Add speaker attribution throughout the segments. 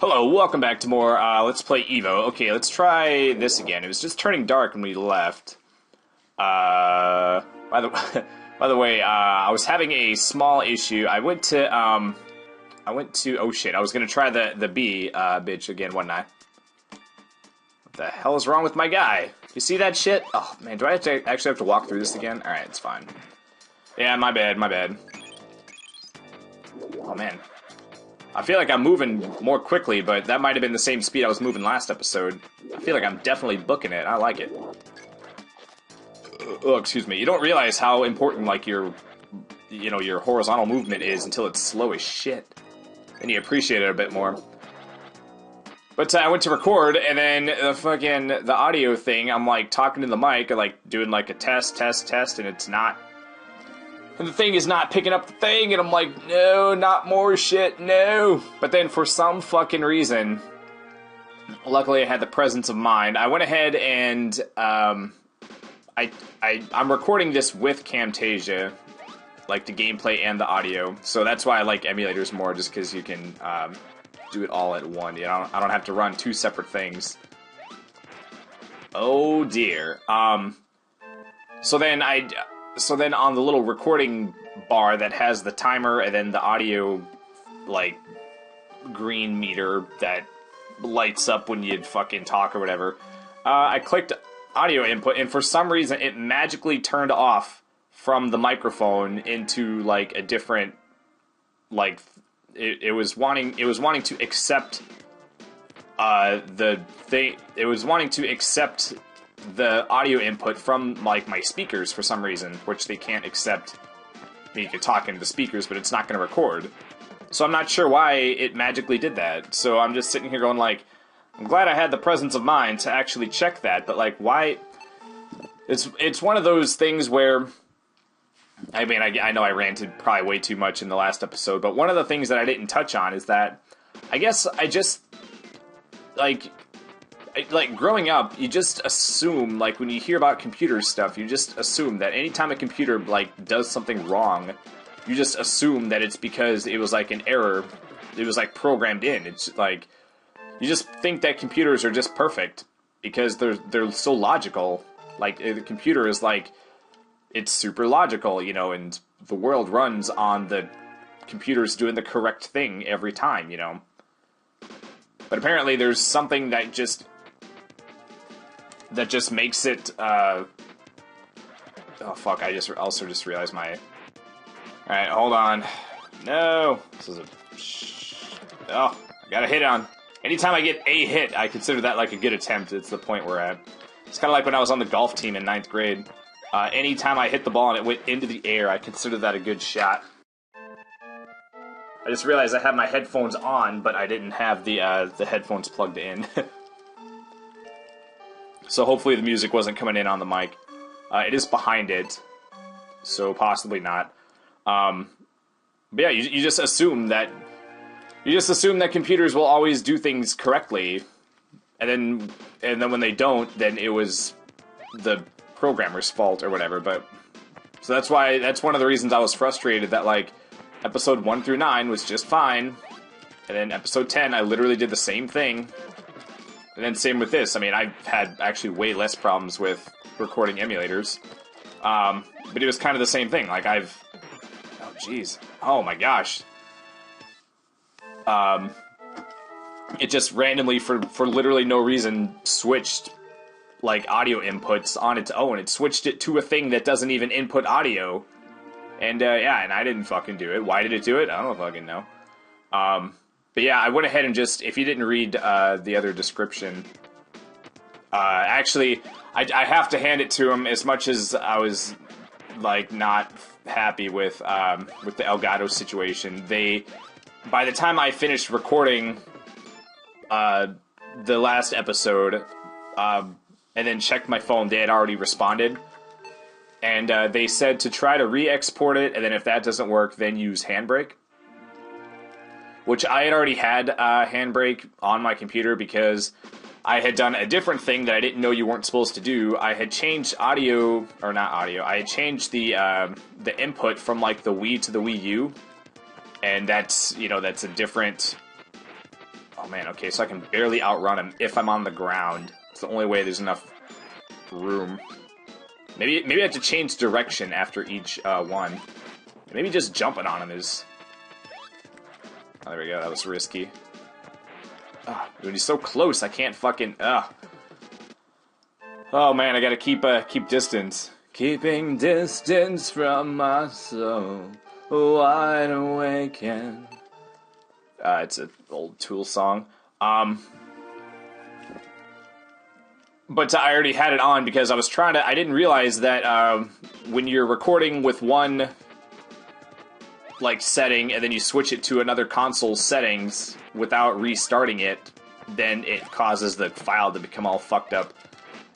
Speaker 1: Hello, welcome back to more Let's Play E.V.O. Okay, let's try this again. It was just turning dark when we left. By the way, I was having a small issue. I went to, oh shit, I was gonna try the bee, bitch again, wasn't I? What the hell is wrong with my guy? You see that shit? Oh, man, do I actually have to walk through this again? Alright, it's fine. Yeah, my bad. Oh, man. I feel like I'm moving more quickly, but that might have been the same speed I was moving last episode. I feel like I'm definitely booking it. I like it. Oh, excuse me. You don't realize how important, like, your horizontal movement is until it's slow as shit. And you appreciate it a bit more. But I went to record, and then the audio thing, I'm, like, talking to the mic, or, like, doing, like, a test, and it's not... And the thing is not picking up the thing, and I'm like, no, not more shit, no. But then for some fucking reason, luckily I had the presence of mind. I went ahead and I'm recording this with Camtasia, like the gameplay and the audio. So that's why I like emulators more, just because you can do it all at one. You know, I don't have to run two separate things. Oh dear. So then on the little recording bar that has the timer and then the audio, like, green meter that lights up when you fucking talk or whatever, I clicked audio input, and for some reason it magically turned off from the microphone into, like, a different, like, it was wanting to accept, it was wanting to accept the audio input from, like, my speakers for some reason, which they can't accept. I mean, you can talk into the speakers, but it's not going to record. So I'm not sure why it magically did that. So I'm just sitting here going, like, I'm glad I had the presence of mind to actually check that, but, like, why... It's one of those things where... I mean, I know I ranted probably way too much in the last episode, but one of the things that I didn't touch on is that I guess I just... Like, growing up, you just assume, like, when you hear about computer stuff, you just assume that anytime a computer, like, does something wrong, you just assume that it's because it was, like, an error. It was, like, programmed in. It's, like, you just think that computers are just perfect because they're so logical. Like, the computer is, like, it's super logical, you know, and the world runs on the computers doing the correct thing every time, you know. But apparently there's something that just makes it, oh fuck, I also just realized my... Alright, hold on. No! This is a... Oh, I got a hit on. Anytime I get a hit, I consider that like a good attempt. It's the point we're at. It's kind of like when I was on the golf team in 9th grade. Anytime I hit the ball and it went into the air, I consider that a good shot. I just realized I had my headphones on, but I didn't have the headphones plugged in. So hopefully the music wasn't coming in on the mic. It is behind it, so possibly not. But yeah, you just assume that computers will always do things correctly, and then when they don't, then it was the programmer's fault or whatever. But so that's one of the reasons I was frustrated that, like, episode 1 through 9 was just fine, and then episode 10 I literally did the same thing. And then same with this. I mean, I've had actually way less problems with recording emulators. But it was kind of the same thing. Like, oh, jeez. Oh, my gosh. It just randomly, for literally no reason, switched, like, audio inputs on its own. It switched it to a thing that doesn't even input audio. And, yeah, and I didn't fucking do it. Why did it do it? I don't fucking know. But yeah, I went ahead and just, if you didn't read the other description, actually, I have to hand it to him. As much as I was, like, not happy with the Elgato situation, by the time I finished recording the last episode, and then checked my phone, they had already responded. And they said to try to re-export it, and then if that doesn't work, then use Handbrake. Which I had already had Handbrake on my computer because I had done a different thing that I didn't know you weren't supposed to do. I had changed I had changed the input from, like, the Wii to the Wii U. And that's, you know, that's a different... Oh man, okay, so I can barely outrun him if I'm on the ground. It's the only way there's enough room. Maybe I have to change direction after each one. Maybe just jumping on him is... Oh, there we go, that was risky. When he's so close, I can't fucking... Oh man, I gotta keep distance. Keeping distance from my soul, wide awake and... it's an old Tool song. But I already had it on because I was trying to... I didn't realize that when you're recording with one like setting and then you switch it to another console settings without restarting it, then it causes the file to become all fucked up.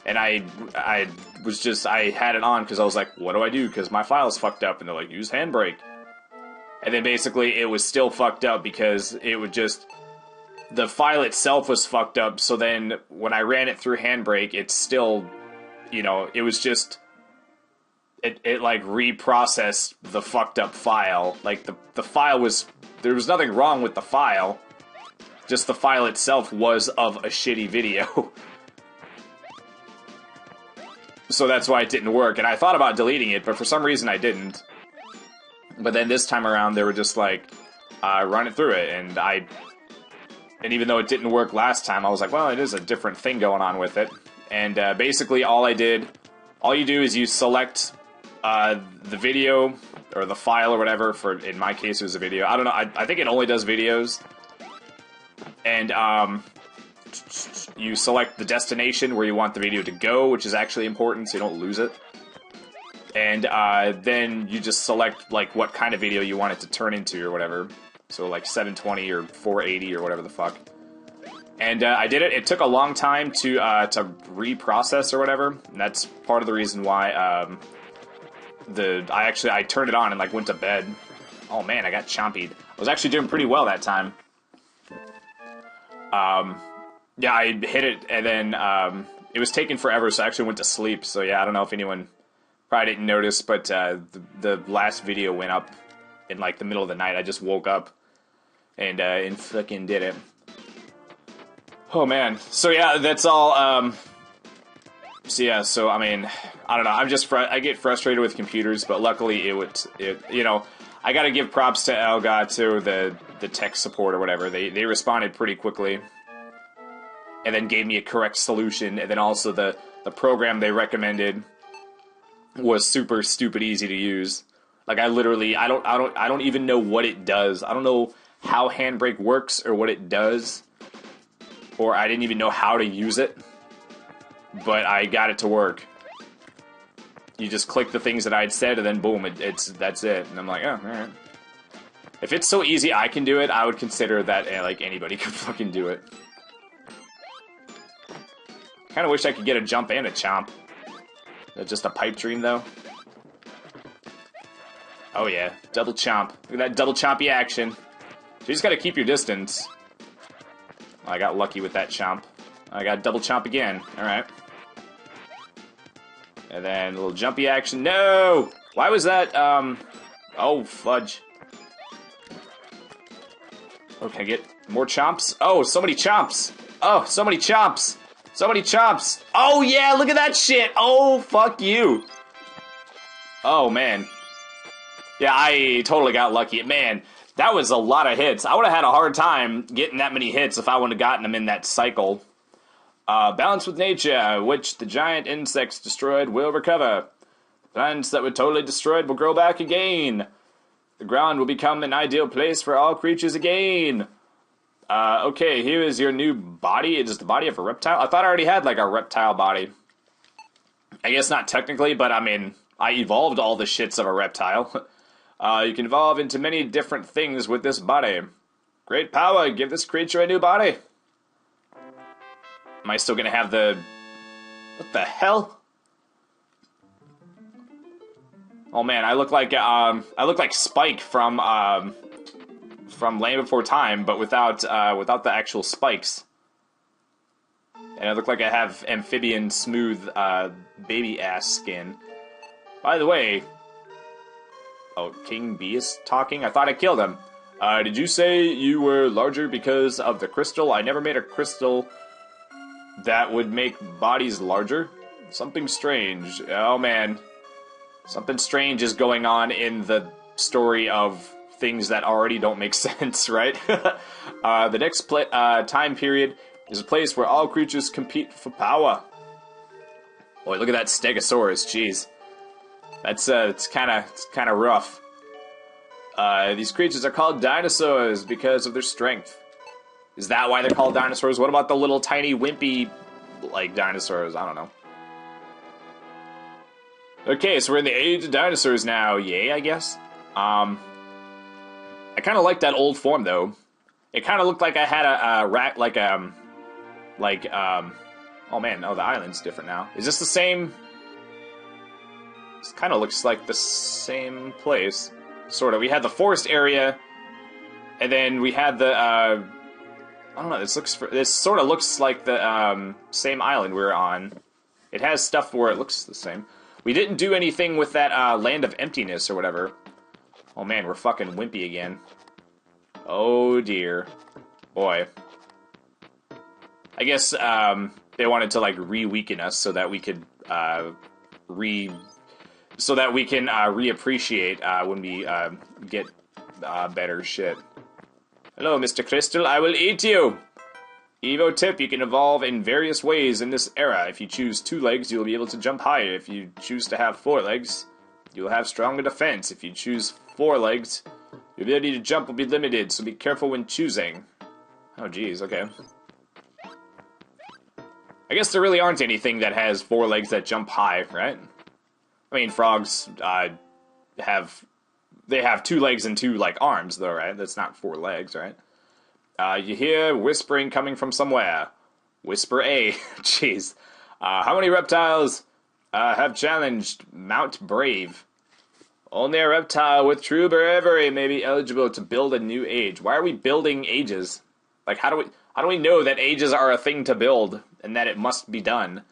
Speaker 1: And I had it on because I was like, what do I do? Because my file's fucked up. And they're like, use Handbrake. And then basically it was still fucked up because it would just... The file itself was fucked up, so then when I ran it through Handbrake, it's still, you know, it was just... It like, reprocessed the fucked up file. Like, the file was... There was nothing wrong with the file. Just the file itself was of a shitty video. So that's why it didn't work, and I thought about deleting it, but for some reason I didn't. But then this time around, they were just like, run it through it, and even though it didn't work last time, I was like, well, it is a different thing going on with it. And basically all you do is you select the video, or the file or whatever, in my case it was a video. I don't know, I think it only does videos. And you select the destination where you want the video to go, which is actually important so you don't lose it. And then you just select like what kind of video you want it to turn into or whatever. So like 720 or 480 or whatever the fuck. And I did it. It took a long time to reprocess or whatever. And that's part of the reason why I turned it on and like went to bed. Oh man, I got chompied. I was actually doing pretty well that time. Yeah, I hit it and then it was taking forever, so I actually went to sleep. So yeah, I don't know if anyone probably didn't notice, but the last video went up in like the middle of the night. I just woke up and fucking did it. Oh man. So yeah, that's all. So yeah, so I mean, I don't know. I get frustrated with computers, but luckily you know, I got to give props to Elgato, the tech support or whatever. They responded pretty quickly, and then gave me a correct solution. And then also the program they recommended was super stupid easy to use. Like I don't even know what it does. I don't know how Handbrake works or what it does, or I didn't even know how to use it. But I got it to work. You just click the things that I'd said, and then boom, that's it. And I'm like, oh, all right. If it's so easy I can do it, I would consider that like anybody could fucking do it. Kind of wish I could get a jump and a chomp. That's just a pipe dream, though. Oh yeah, double chomp. Look at that double chompy action. So you just gotta keep your distance. I got lucky with that chomp. I got double chomp again. Alright. And then a little jumpy action. No! Why was that, oh, fudge. Oh, can I get more chomps? Oh, so many chomps! Oh, so many chomps! So many chomps! Oh yeah, look at that shit! Oh, fuck you! Oh, man. Yeah, I totally got lucky. Man, that was a lot of hits. I would have had a hard time getting that many hits if I wouldn't have gotten them in that cycle. Balance with nature, which the giant insects destroyed will recover. Plants that were totally destroyed will grow back again. The ground will become an ideal place for all creatures again. Okay, here is your new body. It is the body of a reptile. I thought I already had, like, a reptile body. I guess not technically, but, I mean, I evolved all the shits of a reptile. You can evolve into many different things with this body. Great power, give this creature a new body. Am I still gonna have the... What the hell? Oh man, I look like Spike from Land Before Time, but without the actual spikes. And I look like I have amphibian smooth baby ass skin. By the way, oh, King Bee is talking. I thought I killed him. Did you say you were larger because of the crystal? I never made a crystal that would make bodies larger. Something strange. Oh man. Something strange is going on in the story of things that already don't make sense, right? The next time period is a place where all creatures compete for power. Boy, look at that Stegosaurus, jeez. That's it's kind of rough. These creatures are called dinosaurs because of their strength. Is that why they're called dinosaurs? What about the little tiny wimpy, like, dinosaurs? I don't know. Okay, so we're in the age of dinosaurs now. Yay, I guess. I kind of like that old form, though. It kind of looked like I had a rat, oh man, oh, the island's different now. Is this the same? This kind of looks like the same place. Sort of. We had the forest area, and then we had the, I don't know, this sort of looks like the, same island we were on. It has stuff where it looks the same. We didn't do anything with that, land of emptiness or whatever. Oh man, we're fucking wimpy again. Oh dear. Boy. I guess, they wanted to, like, re-weaken us so that we could, so that we can reappreciate when we get better shit. Hello, Mr. Crystal, I will eat you! E.V.O tip, you can evolve in various ways in this era. If you choose 2 legs, you'll be able to jump higher. If you choose to have 4 legs, you'll have stronger defense. If you choose 4 legs, your ability to jump will be limited, so be careful when choosing. Oh, geez, okay. I guess there really aren't anything that has 4 legs that jump high, right? I mean, frogs have 2 legs and 2, like, arms, though, right? That's not 4 legs, right? You hear whispering coming from somewhere. Whisper A. Jeez. How many reptiles have challenged Mount Brave? Only a reptile with true bravery may be eligible to build a new age. Why are we building ages? Like, how do we know that ages are a thing to build and that it must be done?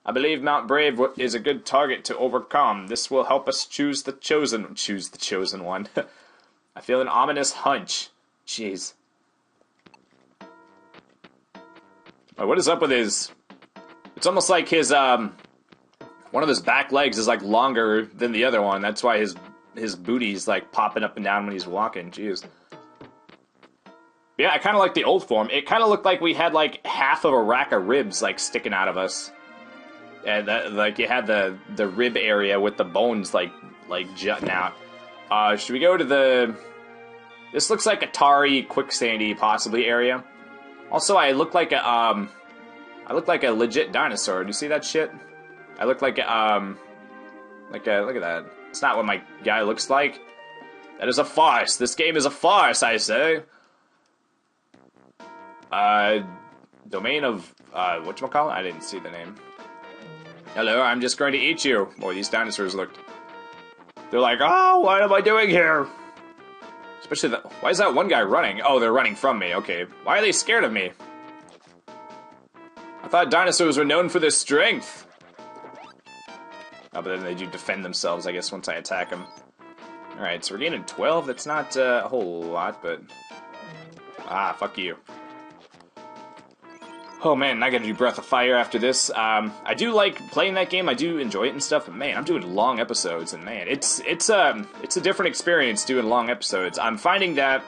Speaker 1: I believe Mount Brave is a good target to overcome. This will help us choose the chosen one. I feel an ominous hunch. Jeez. What is up with his... It's almost like his, one of his back legs is, like, longer than the other one. That's why his booty's, like, popping up and down when he's walking. Jeez. Yeah, I kind of like the old form. It kind of looked like we had, like, half of a rack of ribs, like, sticking out of us. And, like, you had the rib area with the bones, like jutting out. Should we go to the... This looks like a tarry, quicksandy, possibly, area. Also, I look like a legit dinosaur. Do you see that shit? I look like a, look at that. It's not what my guy looks like. That is a farce. This game is a farce, I say. Domain of, whatchamacallit? I didn't see the name. Hello, I'm just going to eat you. Boy, these dinosaurs looked... They're like, oh, what am I doing here? Especially why is that one guy running? Oh, they're running from me, okay. Why are they scared of me? I thought dinosaurs were known for their strength. Oh, but then they do defend themselves, I guess, once I attack them. Alright, so we're gaining 12. That's not a whole lot, but... Ah, fuck you. Oh man, I gotta do Breath of Fire after this. I do like playing that game, I do enjoy it and stuff, but man, I'm doing long episodes, and man, it's a different experience doing long episodes. I'm finding that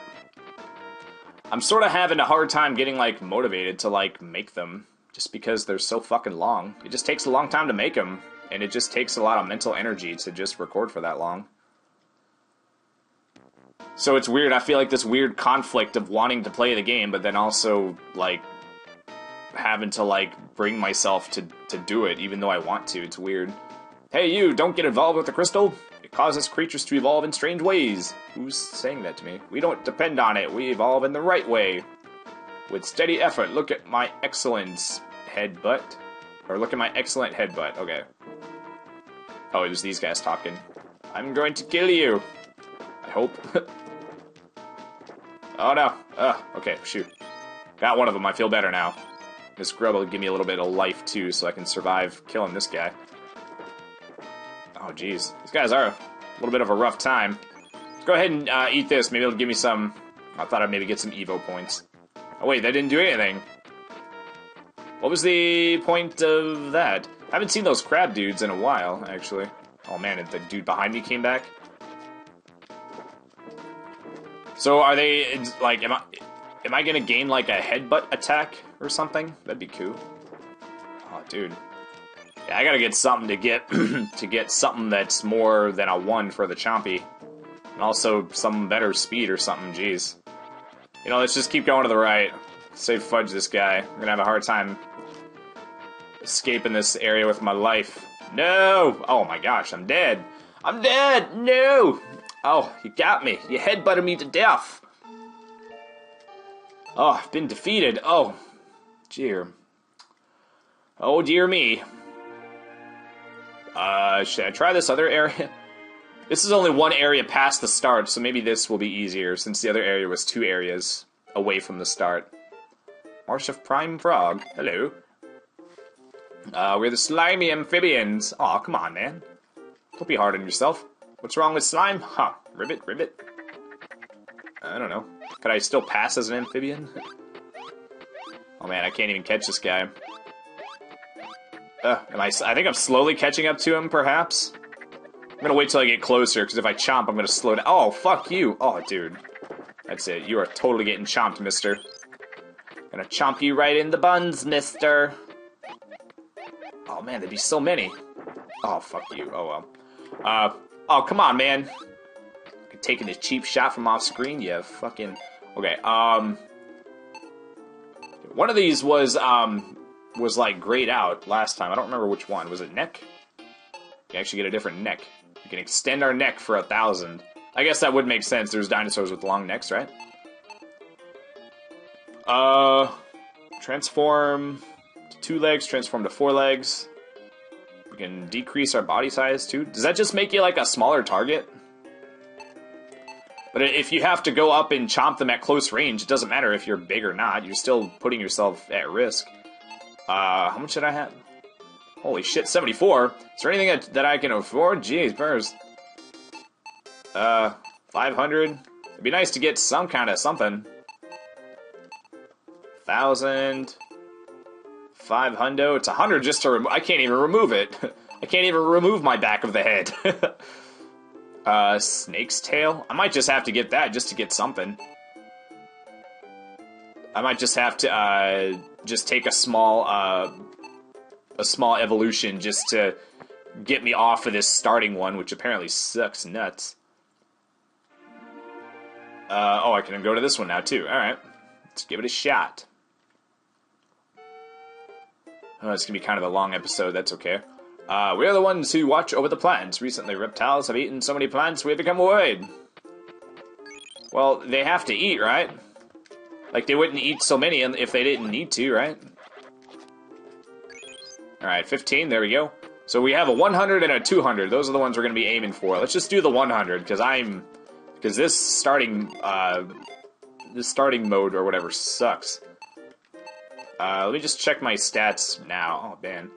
Speaker 1: I'm sort of having a hard time getting, like, motivated to, like, make them, just because they're so fucking long. It just takes a long time to make them, and it just takes a lot of mental energy to just record for that long. So it's weird, I feel like this weird conflict of wanting to play the game, but then also, like, having to, like, bring myself to do it, even though I want to. It's weird. Hey, you, don't get involved with the crystal. It causes creatures to evolve in strange ways. Who's saying that to me? We don't depend on it. We evolve in the right way. With steady effort, look at my excellence headbutt. Or look at my excellent headbutt. Okay. Oh, it was these guys talking. I'm going to kill you. I hope. Oh, no. Okay, shoot. Got one of them. I feel better now. This grub will give me a little bit of life, too, so I can survive killing this guy. Oh, jeez. These guys are a little bit of a rough time. Let's go ahead and eat this. Maybe it'll give me some I thought I'd maybe get some EVO points. Oh wait, that didn't do anything. What was the point of that? I haven't seen those crab dudes in a while, actually. Oh man, the dude behind me came back. So are they, like, am I gonna gain, like, a headbutt attack or something? That'd be cool. Oh, dude. Yeah, I gotta get something to get, to get something that's more than a 1 for the Chompy. And also some better speed or something, jeez. You know, let's just keep going to the right. Say fudge this guy. I'm gonna have a hard time escaping this area with my life. No! Oh my gosh, I'm dead. I'm dead! No! Oh, you got me. You headbutted me to death. Oh, I've been defeated. Oh, dear. Oh, dear me. Should I try this other area? This is only one area past the start, so maybe this will be easier, since the other area was 2 areas away from the start. Marsh of Prime Frog. Hello. We're the slimy amphibians. Aw, come on, man. Don't be hard on yourself. What's wrong with slime? Huh. Ribbit, ribbit. I don't know. Could I still pass as an amphibian? Oh man, I can't even catch this guy. I think I'm slowly catching up to him, perhaps? I'm gonna wait till I get closer, because if I chomp, I'm gonna slow down. Oh, fuck you! Oh, dude. That's it. You are totally getting chomped, mister. Gonna chomp you right in the buns, mister. Oh, man, there'd be so many. Oh, fuck you. Oh, well. Oh, come on, man. Taking a cheap shot from off screen? Yeah, fucking... Okay, one of these was like, grayed out last time. I don't remember which one. Was it neck? You actually get a different neck. We can extend our neck for 1,000. I guess that would make sense. There's dinosaurs with long necks, right? Transform to 2 legs, transform to 4 legs. We can decrease our body size, too. Does that just make you, like, a smaller target? But if you have to go up and chomp them at close range, it doesn't matter if you're big or not. You're still putting yourself at risk. How much did I have? Holy shit, 74. Is there anything that I can afford? Jeez, burrs. 500. It'd be nice to get some kind of something. 1,000. 500. It's 100 just to remove. I can't even remove it. I can't even remove my back of the head. Snake's tail? I might just have to get that just to get something. I might just have to, just take a small evolution just to get me off of this starting one, which apparently sucks nuts. Oh, I can go to this one now, too. Alright. Let's give it a shot. Oh, it's gonna be kind of a long episode, that's okay. We are the ones who watch over the plants. Recently, reptiles have eaten so many plants we have become worried. Well, they have to eat, right? Like, they wouldn't eat so many if they didn't need to, right? Alright, 15, there we go. So we have a 100 and a 200. Those are the ones we're going to be aiming for. Let's just do the 100, because this starting mode or whatever sucks. Let me just check my stats now. Oh, man.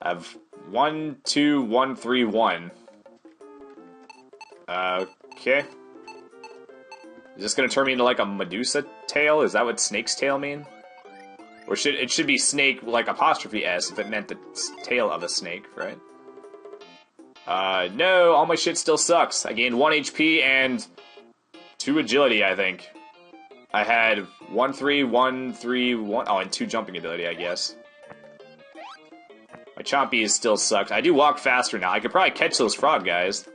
Speaker 1: I have 1, 2, 1, 3, 1. Okay. Is this gonna turn me into like a Medusa tail? Is that what snake's tail mean? Or it should be snake like apostrophe S if it meant the tail of a snake, right? No, all my shit still sucks. I gained 1 HP and 2 agility, I think. I had 1, 3, 1, 3, 1. Oh, and 2 jumping ability, I guess. My Chompy still sucks. I do walk faster now. I could probably catch those frog guys.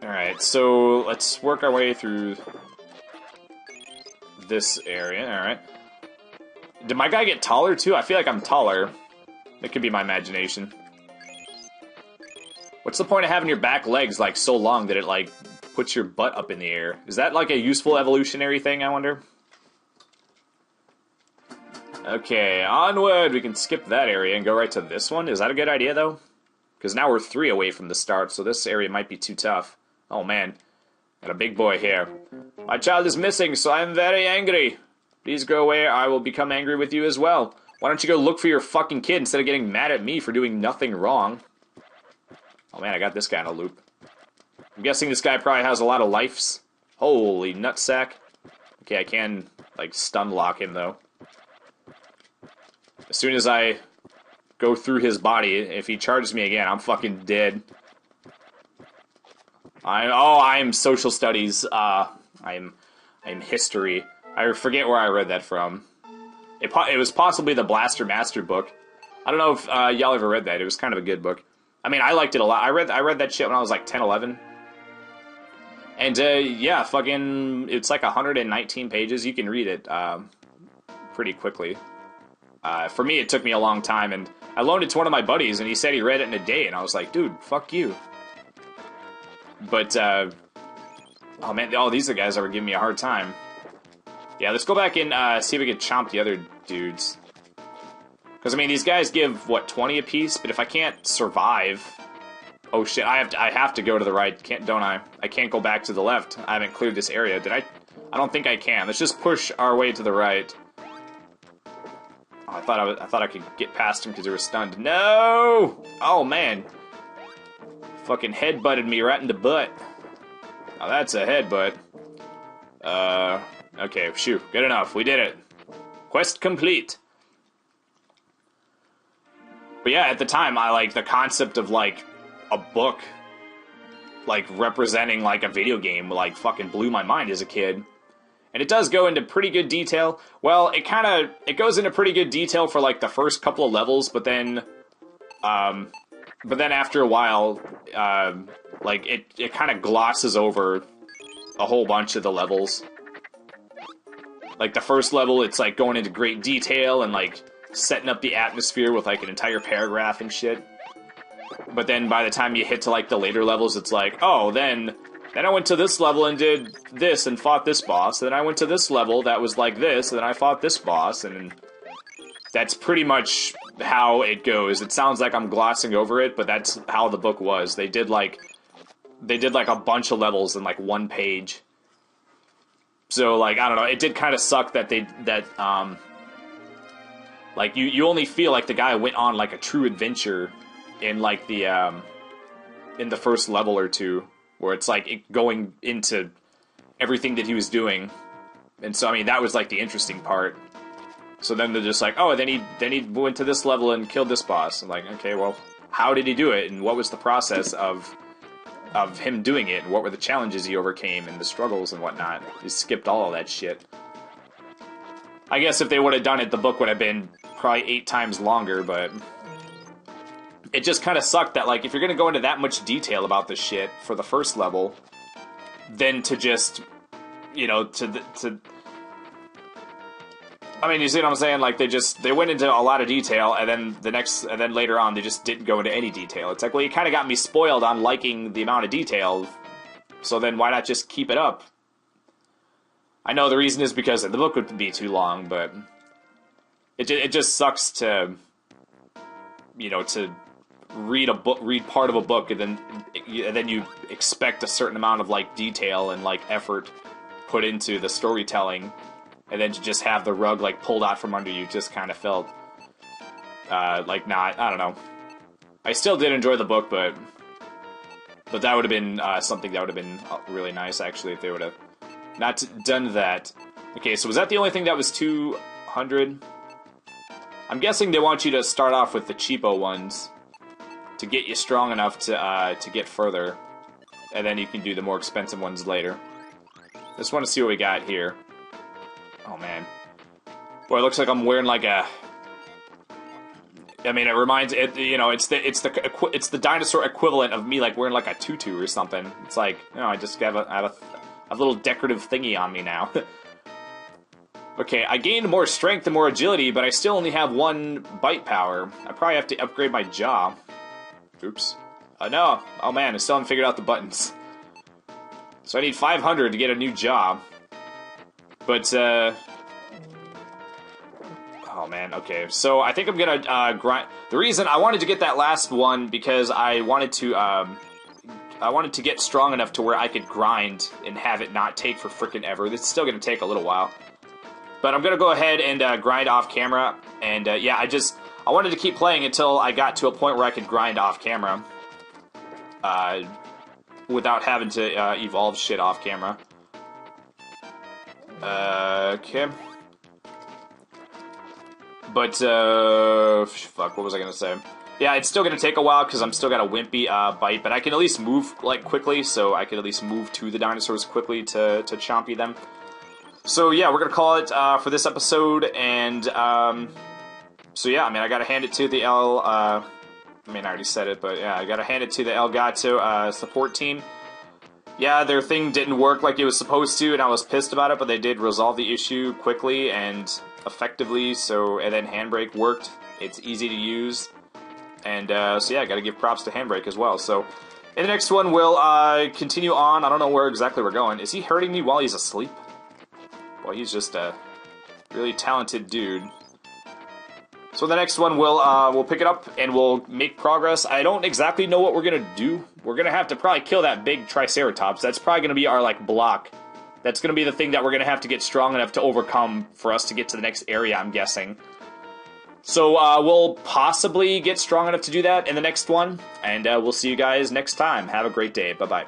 Speaker 1: Alright, so let's work our way through this area. Alright. Did my guy get taller too? I feel like I'm taller. It could be my imagination. What's the point of having your back legs like so long that it like puts your butt up in the air? Is that like a useful evolutionary thing, I wonder? Okay, onward! We can skip that area and go right to this one. Is that a good idea, though? Because now we're 3 away from the start, so this area might be too tough. Oh, man. Got a big boy here. My child is missing, so I'm very angry. Please go away, or I will become angry with you as well. Why don't you go look for your fucking kid instead of getting mad at me for doing nothing wrong? Oh, man, I got this guy in a loop. I'm guessing this guy probably has a lot of lives. Holy nutsack. Okay, I can, like, stun lock him, though. As soon as I go through his body, if he charges me again, I'm fucking dead. I'm social studies. I'm history. I forget where I read that from. It was possibly the Blaster Master book. I don't know if y'all ever read that. It was kind of a good book. I mean, I liked it a lot. I read that shit when I was like 10, 11. And yeah, fucking, it's like 119 pages. You can read it pretty quickly. For me, it took me a long time, and I loaned it to one of my buddies, and he said he read it in a day, and I was like, dude, fuck you. But, oh man, these are guys that were giving me a hard time. Yeah, let's go back and see if we can chomp the other dudes. Because, I mean, these guys give, what, 20 apiece? But if I can't survive... Oh shit, I have to go to the right, don't I? I can't go back to the left. I haven't cleared this area. Did I? I don't think I can. Let's just push our way to the right. Oh, I thought I could get past him because they were stunned. No! Oh man. Fucking headbutted me right in the butt. Oh, that's a headbutt. Okay, phew, good enough. We did it. Quest complete. But yeah, at the time, I like the concept of like a book, like representing like a video game, like fucking blew my mind as a kid. And it does go into pretty good detail. Well, it goes into pretty good detail for like the first couple of levels, but then after a while, like it kind of glosses over a whole bunch of the levels. Like the first level, it's like going into great detail and like setting up the atmosphere with like an entire paragraph and shit. But then by the time you hit to like the later levels, it's like, oh, then I went to this level and did this and fought this boss. Then I went to this level that was like this, and then I fought this boss, and that's pretty much how it goes. It sounds like I'm glossing over it, but that's how the book was. They did like a bunch of levels in like one page. So like, I don't know, it did kind of suck that like you only feel like the guy went on like a true adventure in like the in the first level or two, where it's like going into everything that he was doing. And so I mean that was like the interesting part. So then they're just like, oh, then he went to this level and killed this boss. I'm like, okay, well, how did he do it, and what was the process of him doing it, and what were the challenges he overcame, and the struggles and whatnot? He skipped all of that shit. I guess if they would have done it, the book would have been probably 8 times longer, but it just kind of sucked that, like, if you're going to go into that much detail about this shit for the first level, then to just, you know, I mean, you see what I'm saying? Like, they went into a lot of detail, and then later on, they just didn't go into any detail. It's like, well, you kind of got me spoiled on liking the amount of detail, so then why not just keep it up? I know the reason is because the book would be too long, but it just sucks to, you know, to read part of a book, and then you expect a certain amount of, like, detail and, like, effort put into the storytelling, and then to just have the rug, like, pulled out from under you just kind of felt, like, not, I don't know. I still did enjoy the book, but that would have been, something that would have been really nice, actually, if they would have not done that. Okay, so was that the only thing that was 200? I'm guessing they want you to start off with the cheapo ones to get you strong enough to get further, and then you can do the more expensive ones later. Just want to see what we got here. Oh man, boy, it looks like I'm wearing like a. I mean, it reminds it. You know, it's the dinosaur equivalent of me like wearing like a tutu or something. It's like, you know, I just have a little decorative thingy on me now. Okay, I gained more strength and more agility, but I still only have 1 bite power. I probably have to upgrade my jaw. Oops. No. Oh man, I still haven't figured out the buttons. So I need 500 to get a new jaw. But, oh man, okay. So I think I'm gonna, grind. The reason I wanted to get that last one because I wanted to get strong enough to where I could grind and have it not take for frickin' ever. It's still gonna take a little while. But I'm gonna go ahead and grind off camera, and yeah, I wanted to keep playing until I got to a point where I could grind off camera. without having to evolve shit off camera. Okay. But, fuck, what was I gonna say? Yeah, it's still gonna take a while, because I'm still got a wimpy, bite, but I can at least move, like, quickly, so I can at least move to the dinosaurs quickly to chompy them. So, yeah, we're gonna call it, for this episode, and, so yeah, I mean, I gotta hand it to the I mean, I already said it, but yeah, I gotta hand it to the Elgato, support team. Yeah, their thing didn't work like it was supposed to, and I was pissed about it, but they did resolve the issue quickly and effectively, and then Handbrake worked. It's easy to use, and so yeah, I gotta give props to Handbrake as well. So, in the next one, we'll continue on. I don't know where exactly we're going. Is he hurting me while he's asleep? Well, he's just a really talented dude. So the next one, we'll pick it up, and we'll make progress. I don't exactly know what we're gonna do. We're gonna have to probably kill that big Triceratops. That's probably gonna be our, like, block. That's gonna be the thing that we're gonna have to get strong enough to overcome for us to get to the next area, I'm guessing. So, we'll possibly get strong enough to do that in the next one, and we'll see you guys next time. Have a great day. Bye-bye.